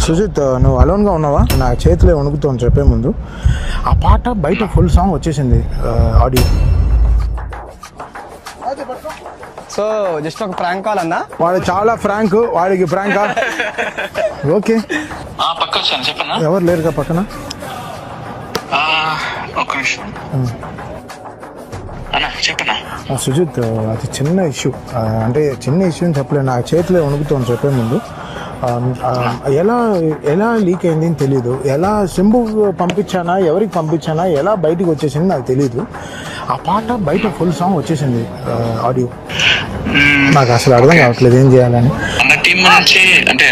సుజిత్, నువ్వు అలోన్గా ఉన్నావా? నా చేతిలో వణుకుతోంది చెప్పే ముందు. ఆ పాట బయట ఫుల్ సాంగ్ వచ్చేసింది, ఆడియో. సో జస్ట్ ఒక ప్రాంక్ కాల్ అన్నా. వాడు చాలా ఫ్రాంక్, వాడికి ఫ్రాంకా? ఓకే, పక్క వచ్చాను చెప్పన్నా. ఎవరు లేరుగా పక్కన? ఒక్క నిమిషం అన్నా, చెప్పన్నా. సుజిత్, అది చిన్న ఇష్యూ, అంటే చిన్న ఇష్యూ అని చెప్పలేదు. నా చేతిలో వణుకుతోంది చెప్పే ముందు. ఎలా ఎలా లీక్ అయింది అని తెలీదు. ఎలా సింబు పంపించానా, ఎవరికి పంపించానా, ఎలా బయటికి వచ్చేసింది నాకు తెలీదు. ఆ పాట బయట ఫుల్ సాంగ్ వచ్చేసింది, ఆడియో. నాకు అసలు అర్థం కావట్లేదు ఏం చేయాలని. మన టీం నుంచి అంటే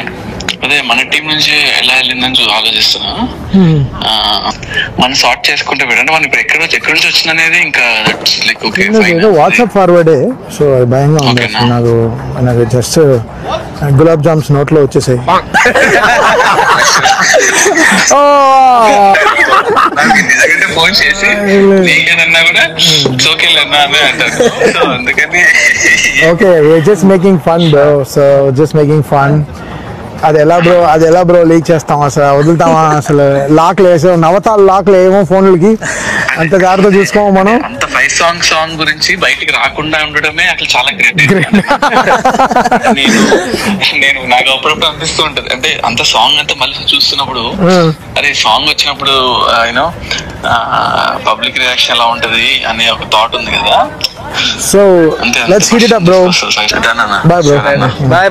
అదే మన టీం నుంచి ఎలా వెళ్ళిందని ఆలోచిస్తున్నా. మనం సార్ట్ చేసుకుంటే పెట్టండి. మనం ఇప్పుడు ఎక్కడి నుంచి వచ్చింది అనేది ఇంకా ఏదో వాట్సాప్ ఫార్వర్డే. సో అది భయంగా ఉంది నాకు. నాకు జస్ట్ గులాబ్ జామ్స్ నోట్లో వచ్చేసాయి. ఫోన్ చేసి నీకేనన్నా కూడా సోకేలన్నా అని అంటారు. అందుకని okay, just making fun bro. So just making fun. అది ఎలా బ్రో లీక్ చేస్తాం? అసలు వదులుతామా? అసలు లాక్లు వేసాం, నవతాలు లాక్లు ఏమో ఫోన్లకి. అంత జాగ్రత్త చూసుకోము మనం. అంత 5 సాంగ్ గురించి బయటికి రాకుండా ఉండడమే అట్లా చాలా గ్రేట్. నేను నాకు అప్పుడప్పుడు అనిపిస్తూ ఉంటది, అంటే అంత సాంగ్ అంతా మళ్ళీ చూస్తున్నప్పుడు అరే సాంగ్ వచ్చినప్పుడు యూనో పబ్లిక్ రియాక్షన్ ఎలా ఉంటది అనే ఒక థాట్ ఉంది కదా. So let's hit it up bro. Bye bye bro. Bye.